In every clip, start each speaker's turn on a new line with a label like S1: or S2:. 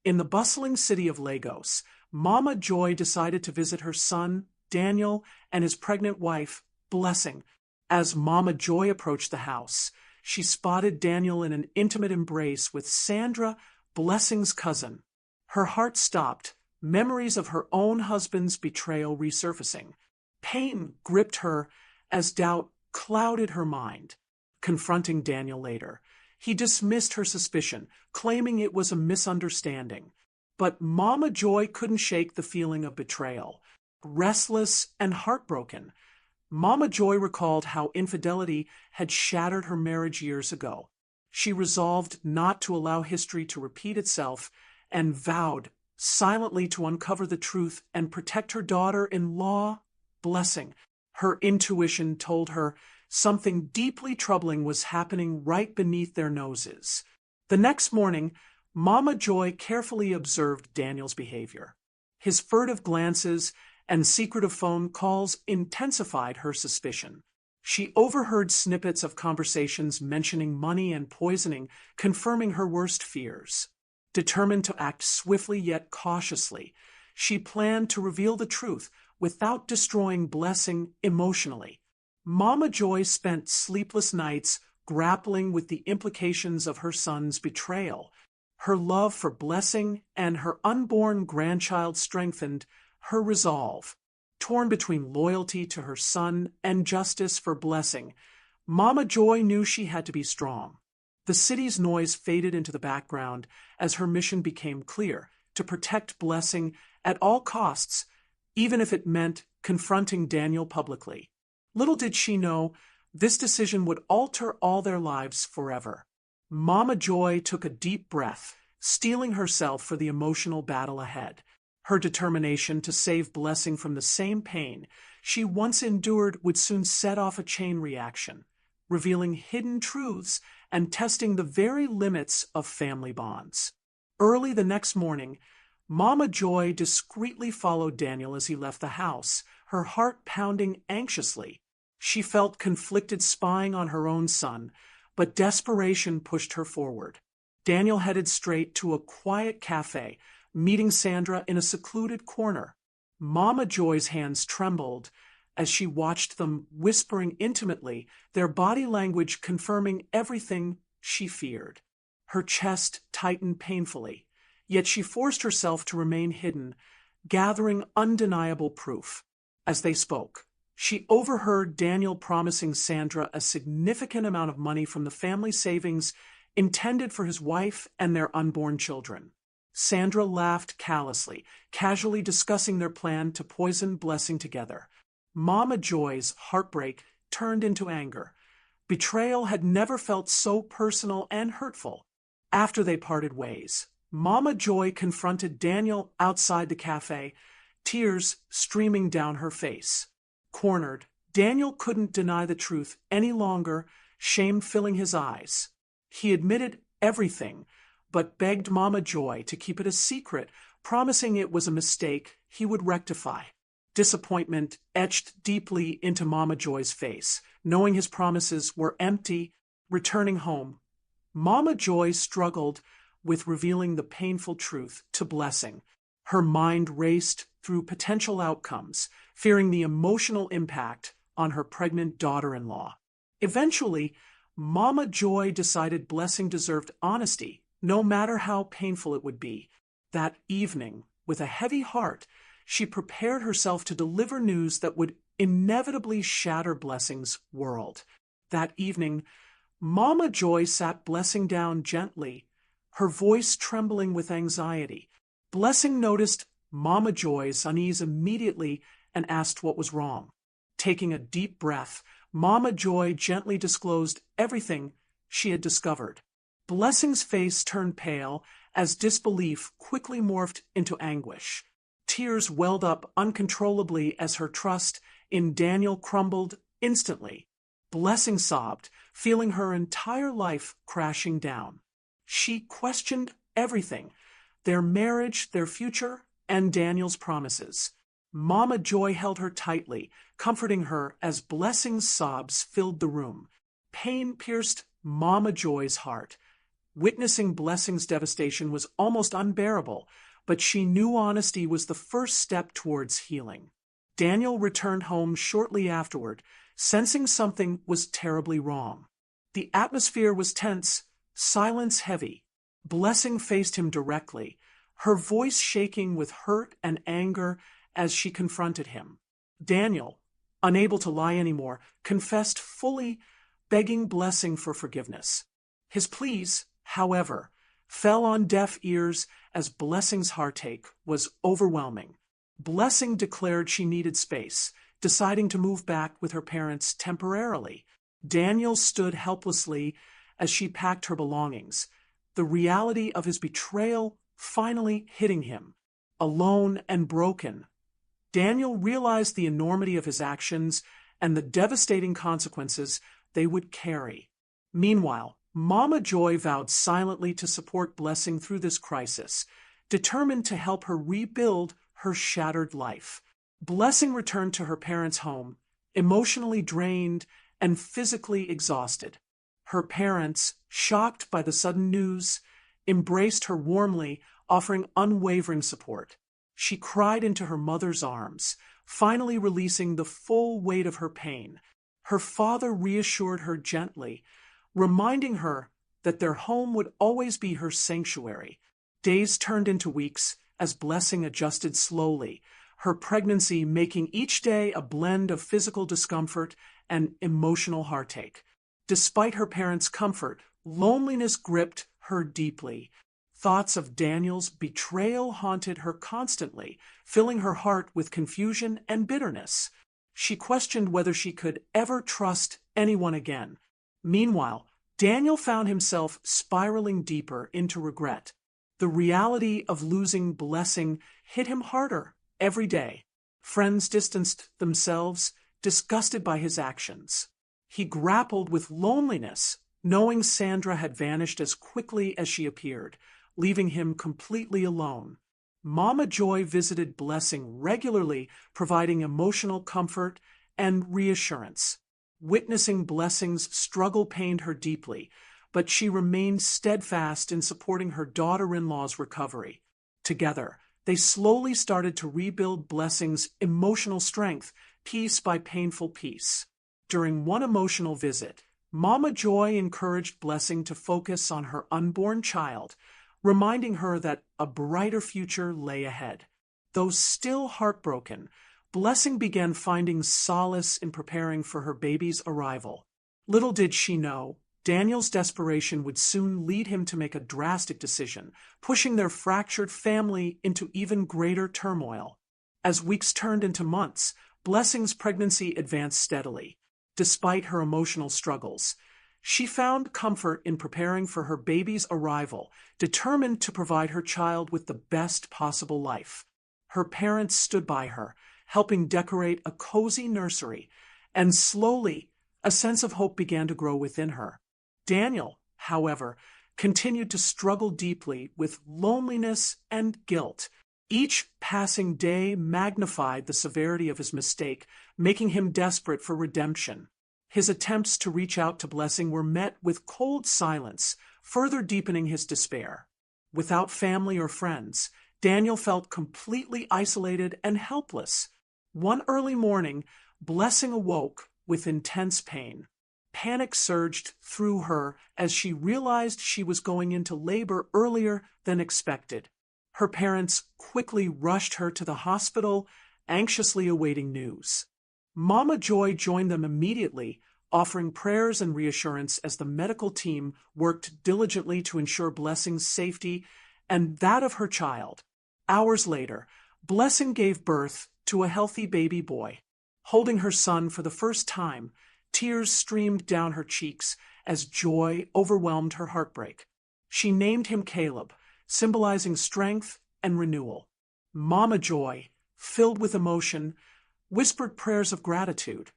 S1: In the bustling city of Lagos, Mama Joy decided to visit her son, Daniel, and his pregnant wife, Blessing. As Mama Joy approached the house, she spotted Daniel in an intimate embrace with Sandra, Blessing's cousin. Her heart stopped, memories of her own husband's betrayal resurfacing. Pain gripped her as doubt clouded her mind. Confronting Daniel later, he dismissed her suspicion, claiming it was a misunderstanding. But Mama Joy couldn't shake the feeling of betrayal. Restless and heartbroken, Mama Joy recalled how infidelity had shattered her marriage years ago. She resolved not to allow history to repeat itself and vowed silently to uncover the truth and protect her daughter-in-law, Blessing. Her intuition told her something deeply troubling was happening right beneath their noses. The next morning, Mama Joy carefully observed Daniel's behavior. His furtive glances and secretive phone calls intensified her suspicion. She overheard snippets of conversations mentioning money and poisoning, confirming her worst fears. Determined to act swiftly yet cautiously, she planned to reveal the truth without destroying Blessing emotionally. Mama Joy spent sleepless nights grappling with the implications of her son's betrayal. Her love for Blessing and her unborn grandchild strengthened her resolve. Torn between loyalty to her son and justice for Blessing, Mama Joy knew she had to be strong. The city's noise faded into the background as her mission became clear: to protect Blessing at all costs, even if it meant confronting Daniel publicly. Little did she know, this decision would alter all their lives forever. Mama Joy took a deep breath, steeling herself for the emotional battle ahead. Her determination to save Blessing from the same pain she once endured would soon set off a chain reaction, revealing hidden truths and testing the very limits of family bonds. Early the next morning, Mama Joy discreetly followed Daniel as he left the house, her heart pounding anxiously. She felt conflicted spying on her own son, but desperation pushed her forward. Daniel headed straight to a quiet cafe, meeting Sandra in a secluded corner. Mama Joy's hands trembled as she watched them, whispering intimately, their body language confirming everything she feared. Her chest tightened painfully, yet she forced herself to remain hidden, gathering undeniable proof. As they spoke, she overheard Daniel promising Sandra a significant amount of money from the family savings intended for his wife and their unborn children. Sandra laughed callously, casually discussing their plan to poison Blessing together. Mama Joy's heartbreak turned into anger. Betrayal had never felt so personal and hurtful. After they parted ways, Mama Joy confronted Daniel outside the cafe, tears streaming down her face. Cornered, Daniel couldn't deny the truth any longer, shame filling his eyes. He admitted everything, but begged Mama Joy to keep it a secret, promising it was a mistake he would rectify. Disappointment etched deeply into Mama Joy's face, knowing his promises were empty. Returning home, Mama Joy struggled with revealing the painful truth to Blessing. Her mind raced through potential outcomes, fearing the emotional impact on her pregnant daughter-in-law. Eventually, Mama Joy decided Blessing deserved honesty, no matter how painful it would be. That evening, with a heavy heart, she prepared herself to deliver news that would inevitably shatter Blessing's world. That evening, Mama Joy sat Blessing down gently, her voice trembling with anxiety. Blessing noticed Mama Joy's unease immediately and asked what was wrong. Taking a deep breath, Mama Joy gently disclosed everything she had discovered. Blessing's face turned pale as disbelief quickly morphed into anguish. Tears welled up uncontrollably as her trust in Daniel crumbled instantly. Blessing sobbed, feeling her entire life crashing down. She questioned everything: their marriage, their future, and Daniel's promises. Mama Joy held her tightly, comforting her as Blessing's sobs filled the room. Pain pierced Mama Joy's heart. Witnessing Blessing's devastation was almost unbearable, but she knew honesty was the first step towards healing. Daniel returned home shortly afterward, sensing something was terribly wrong. The atmosphere was tense, silence heavy. Blessing faced him directly, her voice shaking with hurt and anger as she confronted him. Daniel, unable to lie anymore, confessed fully, begging Blessing for forgiveness. His pleas, however, fell on deaf ears as Blessing's heartache was overwhelming. Blessing declared she needed space, deciding to move back with her parents temporarily. Daniel stood helplessly as she packed her belongings, the reality of his betrayal finally hitting him. Alone and broken, Daniel realized the enormity of his actions and the devastating consequences they would carry. Meanwhile, Mama Joy vowed silently to support Blessing through this crisis, determined to help her rebuild her shattered life. Blessing returned to her parents' home, emotionally drained and physically exhausted. Her parents, shocked by the sudden news, embraced her warmly, offering unwavering support. She cried into her mother's arms, finally releasing the full weight of her pain. Her father reassured her gently, reminding her that their home would always be her sanctuary. Days turned into weeks as Blessing adjusted slowly, her pregnancy making each day a blend of physical discomfort and emotional heartache. Despite her parents' comfort, loneliness gripped her deeply. Thoughts of Daniel's betrayal haunted her constantly, filling her heart with confusion and bitterness. She questioned whether she could ever trust anyone again. Meanwhile, Daniel found himself spiraling deeper into regret. The reality of losing Blessing hit him harder every day. Friends distanced themselves, disgusted by his actions. He grappled with loneliness, knowing Sandra had vanished as quickly as she appeared, leaving him completely alone. Mama Joy visited Blessing regularly, providing emotional comfort and reassurance. Witnessing Blessing's struggle pained her deeply, but she remained steadfast in supporting her daughter-in-law's recovery. Together, they slowly started to rebuild Blessing's emotional strength, piece by painful piece. During one emotional visit, Mama Joy encouraged Blessing to focus on her unborn child, reminding her that a brighter future lay ahead. Though still heartbroken, Blessing began finding solace in preparing for her baby's arrival. Little did she know, Daniel's desperation would soon lead him to make a drastic decision, pushing their fractured family into even greater turmoil. As weeks turned into months, Blessing's pregnancy advanced steadily. Despite her emotional struggles, she found comfort in preparing for her baby's arrival, determined to provide her child with the best possible life. Her parents stood by her, helping decorate a cozy nursery, and slowly, a sense of hope began to grow within her. Daniel, however, continued to struggle deeply with loneliness and guilt. Each passing day magnified the severity of his mistake, making him desperate for redemption. His attempts to reach out to Blessing were met with cold silence, further deepening his despair. Without family or friends, Daniel felt completely isolated and helpless. One early morning, Blessing awoke with intense pain. Panic surged through her as she realized she was going into labor earlier than expected. Her parents quickly rushed her to the hospital, anxiously awaiting news. Mama Joy joined them immediately, offering prayers and reassurance as the medical team worked diligently to ensure Blessing's safety and that of her child. Hours later, Blessing gave birth to a healthy baby boy. Holding her son for the first time, tears streamed down her cheeks as joy overwhelmed her heartbreak. She named him Caleb, symbolizing strength and renewal. Mama Joy, filled with emotion, whispered prayers of gratitude,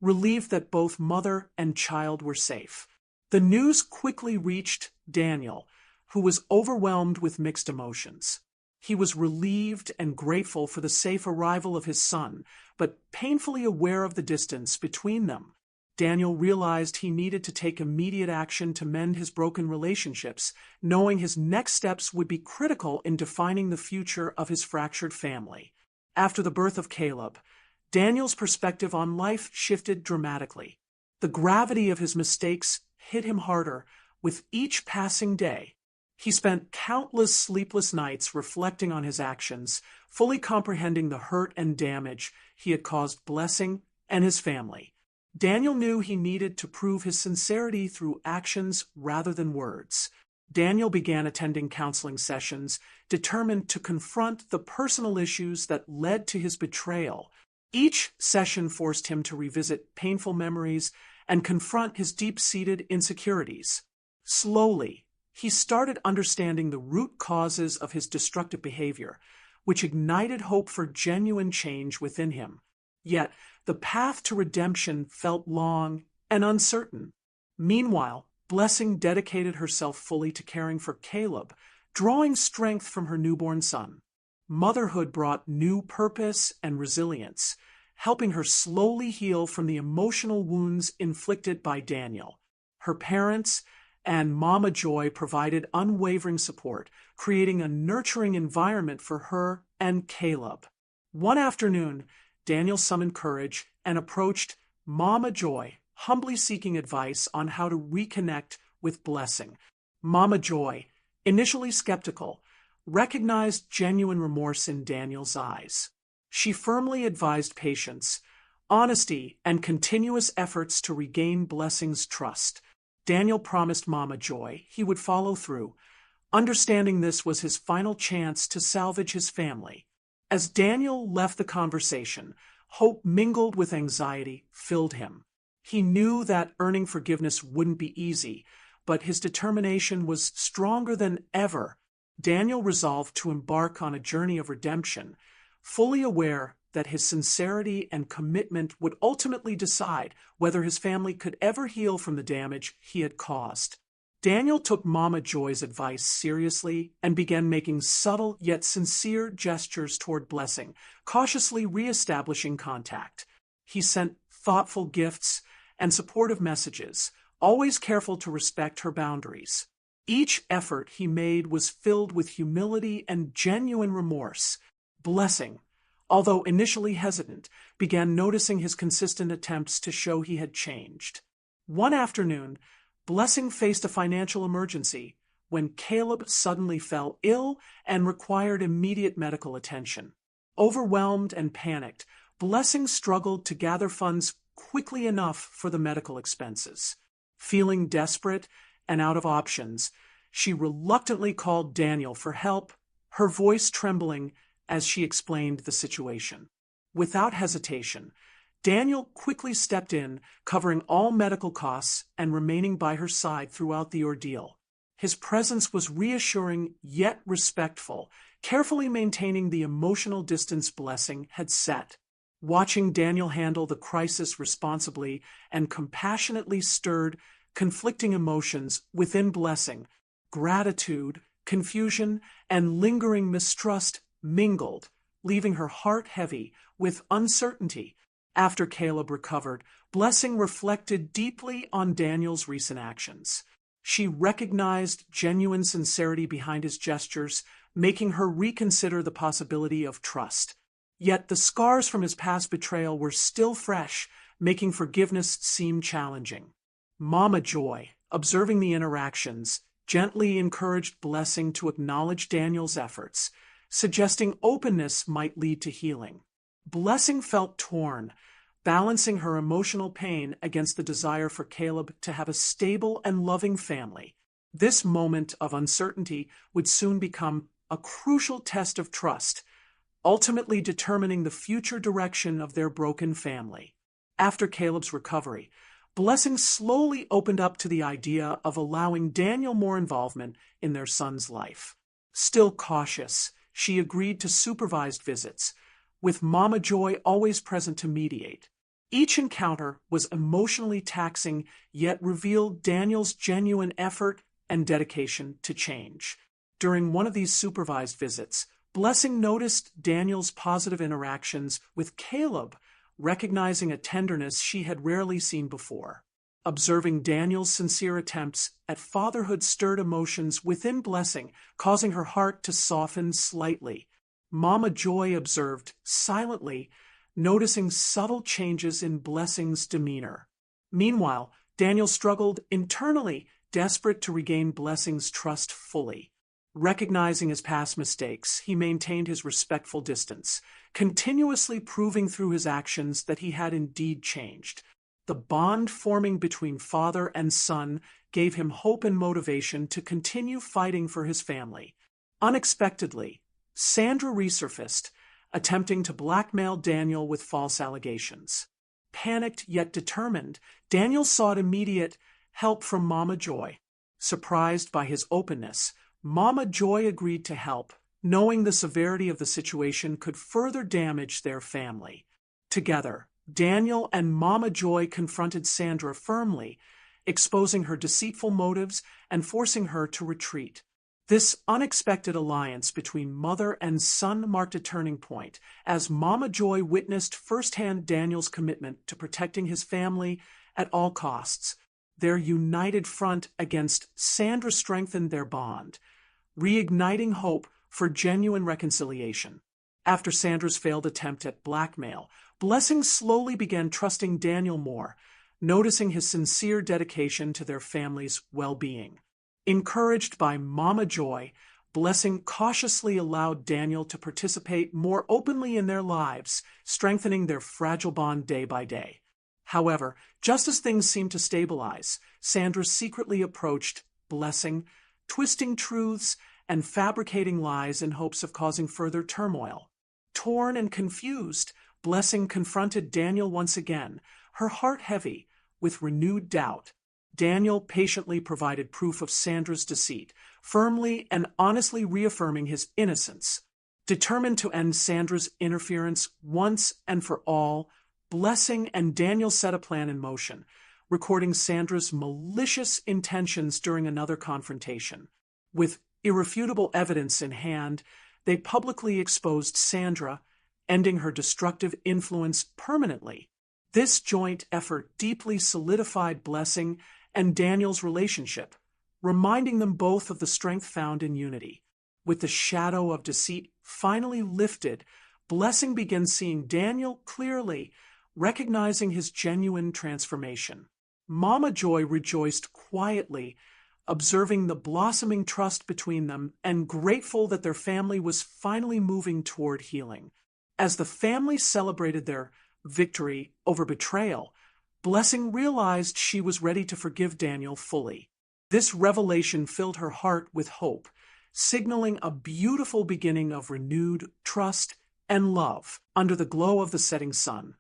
S1: relieved that both mother and child were safe. The news quickly reached Daniel, who was overwhelmed with mixed emotions. He was relieved and grateful for the safe arrival of his son, but painfully aware of the distance between them. Daniel realized he needed to take immediate action to mend his broken relationships, knowing his next steps would be critical in defining the future of his fractured family. After the birth of Caleb, Daniel's perspective on life shifted dramatically. The gravity of his mistakes hit him harder with each passing day. He spent countless sleepless nights reflecting on his actions, fully comprehending the hurt and damage he had caused Blessing and his family. Daniel knew he needed to prove his sincerity through actions rather than words. Daniel began attending counseling sessions, determined to confront the personal issues that led to his betrayal. Each session forced him to revisit painful memories and confront his deep-seated insecurities. Slowly, he started understanding the root causes of his destructive behavior, which ignited hope for genuine change within him. Yet, the path to redemption felt long and uncertain. Meanwhile, Blessing dedicated herself fully to caring for Caleb, drawing strength from her newborn son. Motherhood brought new purpose and resilience, helping her slowly heal from the emotional wounds inflicted by Daniel. Her parents and Mama Joy provided unwavering support, creating a nurturing environment for her and Caleb. One afternoon, Daniel summoned courage and approached Mama Joy, humbly seeking advice on how to reconnect with Blessing. Mama Joy, initially skeptical, recognized genuine remorse in Daniel's eyes. She firmly advised patience, honesty, and continuous efforts to regain Blessing's trust. Daniel promised Mama Joy he would follow through, understanding this was his final chance to salvage his family. As Daniel left the conversation, hope mingled with anxiety filled him. He knew that earning forgiveness wouldn't be easy, but his determination was stronger than ever. Daniel resolved to embark on a journey of redemption, fully aware that his sincerity and commitment would ultimately decide whether his family could ever heal from the damage he had caused. Daniel took Mama Joy's advice seriously and began making subtle yet sincere gestures toward Blessing, cautiously reestablishing contact. He sent thoughtful gifts and supportive messages, always careful to respect her boundaries. Each effort he made was filled with humility and genuine remorse. Blessing, although initially hesitant, began noticing his consistent attempts to show he had changed. One afternoon, Blessing faced a financial emergency when Caleb suddenly fell ill and required immediate medical attention. Overwhelmed and panicked, Blessing struggled to gather funds quickly enough for the medical expenses. Feeling desperate and out of options, she reluctantly called Daniel for help, her voice trembling as she explained the situation. Without hesitation, Daniel quickly stepped in, covering all medical costs and remaining by her side throughout the ordeal. His presence was reassuring yet respectful, carefully maintaining the emotional distance Blessing had set. Watching Daniel handle the crisis responsibly and compassionately stirred conflicting emotions within Blessing. Gratitude, confusion, and lingering mistrust mingled, leaving her heart heavy with uncertainty. After Caleb recovered, Blessing reflected deeply on Daniel's recent actions. She recognized genuine sincerity behind his gestures, making her reconsider the possibility of trust. Yet the scars from his past betrayal were still fresh, making forgiveness seem challenging. Mama Joy, observing the interactions, gently encouraged Blessing to acknowledge Daniel's efforts, suggesting openness might lead to healing. Blessing felt torn, balancing her emotional pain against the desire for Caleb to have a stable and loving family. This moment of uncertainty would soon become a crucial test of trust, ultimately determining the future direction of their broken family. After Caleb's recovery, Blessing slowly opened up to the idea of allowing Daniel more involvement in their son's life. Still cautious, she agreed to supervised visits, with Mama Joy always present to mediate. Each encounter was emotionally taxing, yet revealed Daniel's genuine effort and dedication to change. During one of these supervised visits, Blessing noticed Daniel's positive interactions with Caleb, recognizing a tenderness she had rarely seen before. Observing Daniel's sincere attempts at fatherhood stirred emotions within Blessing, causing her heart to soften slightly. Mama Joy observed silently, noticing subtle changes in Blessing's demeanor. Meanwhile, Daniel struggled internally, desperate to regain Blessing's trust fully. Recognizing his past mistakes, he maintained his respectful distance, continuously proving through his actions that he had indeed changed. The bond forming between father and son gave him hope and motivation to continue fighting for his family. Unexpectedly, Sandra resurfaced, attempting to blackmail Daniel with false allegations. Panicked yet determined, Daniel sought immediate help from Mama Joy. Surprised by his openness, Mama Joy agreed to help, knowing the severity of the situation could further damage their family. Together, Daniel and Mama Joy confronted Sandra firmly, exposing her deceitful motives and forcing her to retreat. This unexpected alliance between mother and son marked a turning point, as Mama Joy witnessed firsthand Daniel's commitment to protecting his family at all costs. Their united front against Sandra strengthened their bond, reigniting hope for genuine reconciliation. After Sandra's failed attempt at blackmail, Blessing slowly began trusting Daniel more, noticing his sincere dedication to their family's well-being. Encouraged by Mama Joy, Blessing cautiously allowed Daniel to participate more openly in their lives, strengthening their fragile bond day by day. However, just as things seemed to stabilize, Sandra secretly approached Blessing, twisting truths and fabricating lies in hopes of causing further turmoil. Torn and confused, Blessing confronted Daniel once again, her heart heavy with renewed doubt. Daniel patiently provided proof of Sandra's deceit, firmly and honestly reaffirming his innocence. Determined to end Sandra's interference once and for all, Blessing and Daniel set a plan in motion, recording Sandra's malicious intentions during another confrontation. With irrefutable evidence in hand, they publicly exposed Sandra, ending her destructive influence permanently. This joint effort deeply solidified Blessing and Daniel's relationship, reminding them both of the strength found in unity. With the shadow of deceit finally lifted, Blessing began seeing Daniel clearly, recognizing his genuine transformation. Mama Joy rejoiced quietly, observing the blossoming trust between them and grateful that their family was finally moving toward healing. As the family celebrated their victory over betrayal, Blessing realized she was ready to forgive Daniel fully. This revelation filled her heart with hope, signaling a beautiful beginning of renewed trust and love. Under the glow of the setting sun,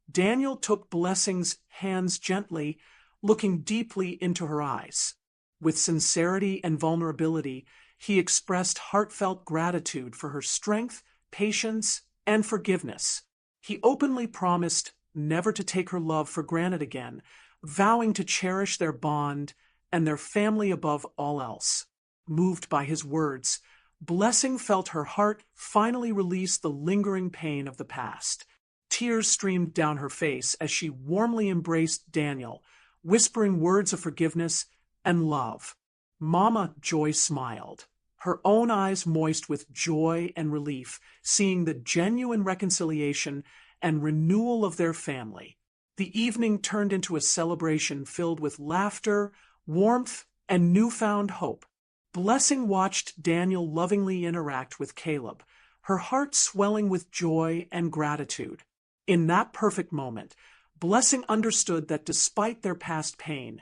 S1: Daniel took Blessing's hands gently, looking deeply into her eyes. With sincerity and vulnerability, he expressed heartfelt gratitude for her strength, patience, and forgiveness. He openly promised never to take her love for granted again, vowing to cherish their bond and their family above all else. Moved by his words, Blessing felt her heart finally release the lingering pain of the past. Tears streamed down her face as she warmly embraced Daniel, whispering words of forgiveness and love. Mama Joy smiled, her own eyes moist with joy and relief, seeing the genuine reconciliation and renewal of their family. The evening turned into a celebration filled with laughter, warmth, and newfound hope. Blessing watched Daniel lovingly interact with Caleb, her heart swelling with joy and gratitude. In that perfect moment, Blessing understood that despite their past pain,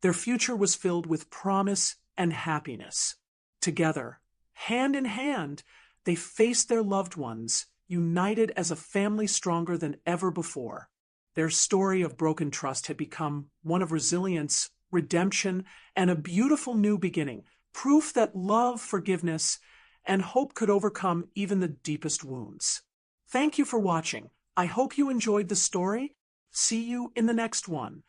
S1: their future was filled with promise and happiness. Together, hand in hand, they faced their loved ones, united as a family stronger than ever before. Their story of broken trust had become one of resilience, redemption, and a beautiful new beginning, proof that love, forgiveness, and hope could overcome even the deepest wounds. Thank you for watching. I hope you enjoyed the story. See you in the next one.